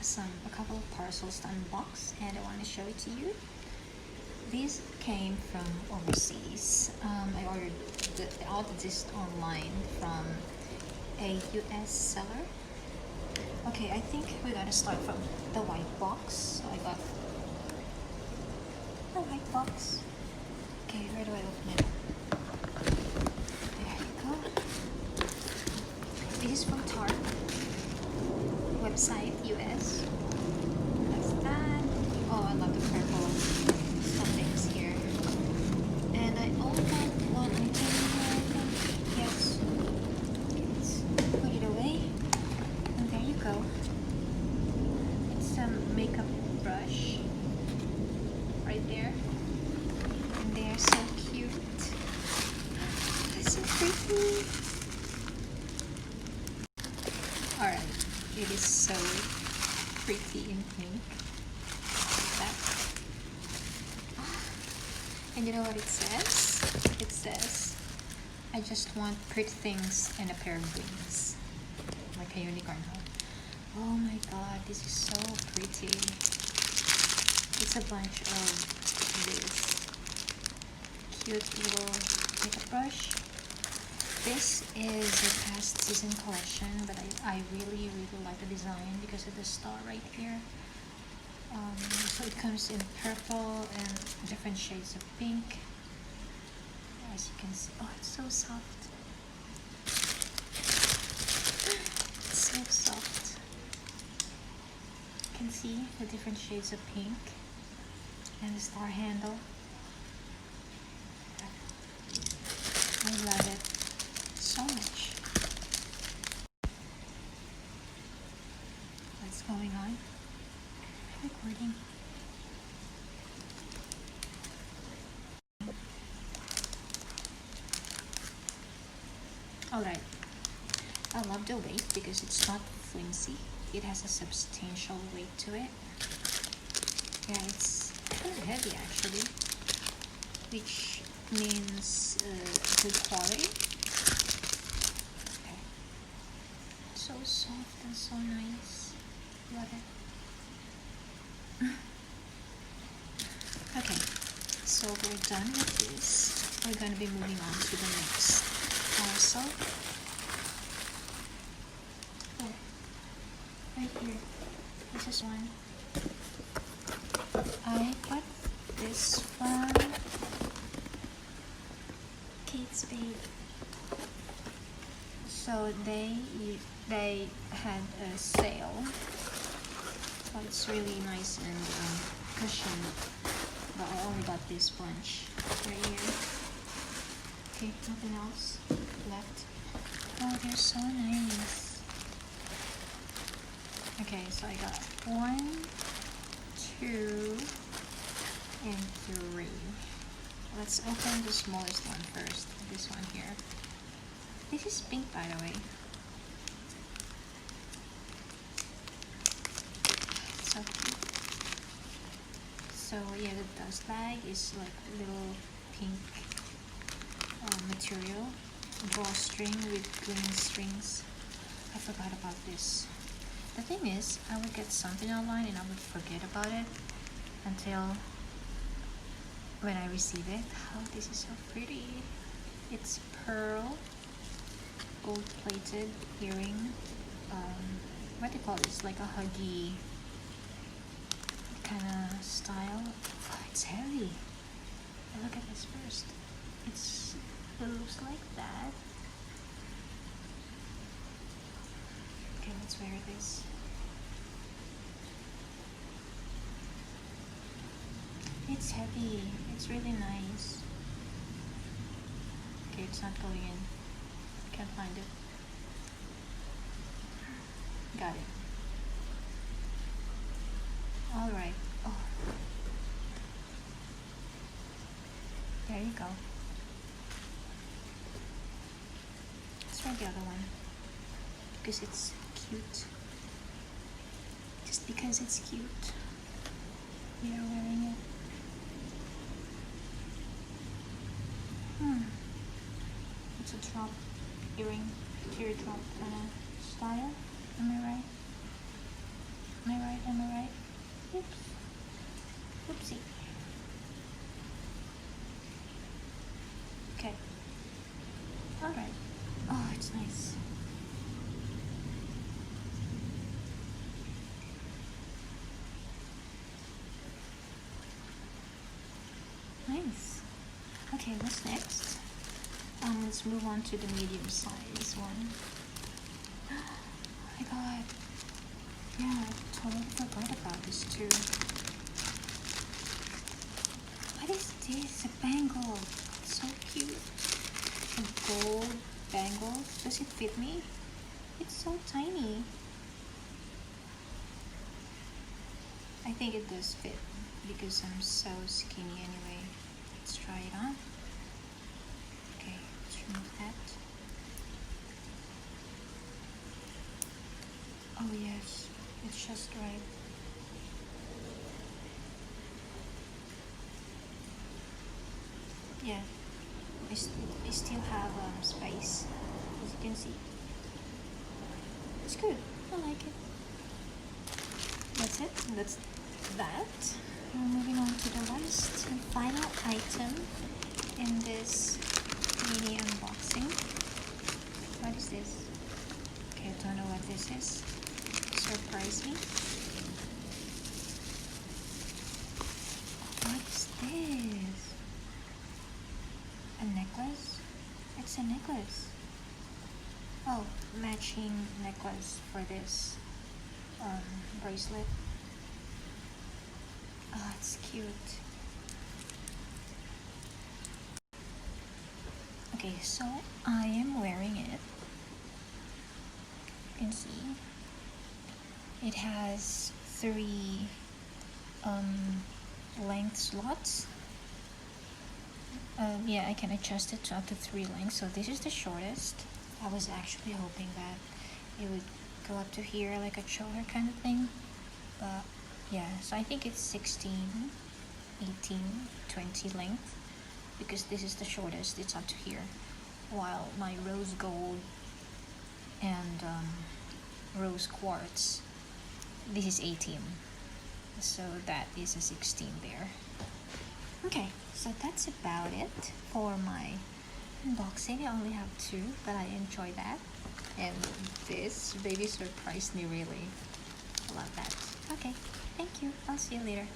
a couple of parcels to unbox, and I want to show it to you. These came from overseas. I ordered all of this online from a US seller. Okay, I think we gotta start from the white box. So I got the white box. Okay, where do I open it? There you go. This is from Tarte website, US. That's that. Oh, I love the purple stuffings here. And I only got one item here, I think. Yes. Okay, let's put it away. And there you go. It's a makeup brush right there. And they're so cute. They're so pretty. Alright, it is so pretty in pink. Like that. And you know what it says? It says, I just want pretty things and a pair of wings. Like a unicorn, huh? Oh my god, this is so pretty. It's a bunch of this cute little makeup brush. This is a past season collection, but I really like the design because of the star right here. So it comes in purple and different shades of pink. As you can see, oh, it's so soft. It's so soft. You can see the different shades of pink and the star handle. I love it so much. What's going on? I'm recording. Alright. I love the weight because it's not flimsy. It has a substantial weight to it. Yeah, it's kind of heavy actually, which means good quality. Okay. So soft and so nice. Love it. Okay, so we're done with this. We're gonna be moving on to the next parcel. Oh, right here. This is one. I got this from Kate Spade. So they had a sale. So it's really nice and cushioned. But I only got this bunch right here. Okay, nothing else left. Oh, they're so nice. Okay, so I got 1, 2, and 3. Let's open the smallest one first. This one here. This is pink, by the way. So cute. So yeah, the dust bag is like a little pink material, drawstring with green strings. I forgot about this. The thing is, I would get something online and I would forget about it until when I receive it. Oh, this is so pretty. It's pearl, gold-plated earring. What do you call this? Like a huggy kind of style. Oh, it's heavy. Look at this first. It looks like that. Okay, let's wear this. It's heavy. It's really nice. Okay, it's not going in. Can't find it. Got it. Alright. Oh. There you go. Let's try the other one. Because it's cute. Just because it's cute. We are wearing it. It's a drop earring, teardrop kind of style. Am I right? Am I right? Am I right? Oops. Oopsie. Okay. Alright. Oh, it's nice. Nice. Okay, what's next? Let's move on to the medium size one. Oh my god. Yeah, I totally forgot about this too. What is this? A bangle. It's so cute. A gold bangle. Does it fit me? It's so tiny. I think it does fit because I'm so skinny anyway. Let's try it on. Okay, let's remove that. Oh yes, it's just right. Yeah, I still have space, as you can see. It's good. I like it. That's it. That's that. We're moving on to the last and final item in this mini unboxing. What is this? Okay, I don't know what this is. Surprise me. What is this? A necklace? It's a necklace. Oh, matching necklace for this bracelet. Oh, it's cute. Okay, so I am wearing it. You can see it has 3 length slots. Yeah, I can adjust it to up to 3 lengths. So this is the shortest. I was actually hoping that it would go up to here like a shoulder kind of thing, but yeah, so I think it's 16, 18, 20 length because this is the shortest. It's up to here, while my rose gold and rose quartz, this is 18, so that is a 16 there. Okay, so that's about it for my unboxing. I only have 2, but I enjoy that, and this baby surprised me really. I love that. Okay, thank you. I'll see you later.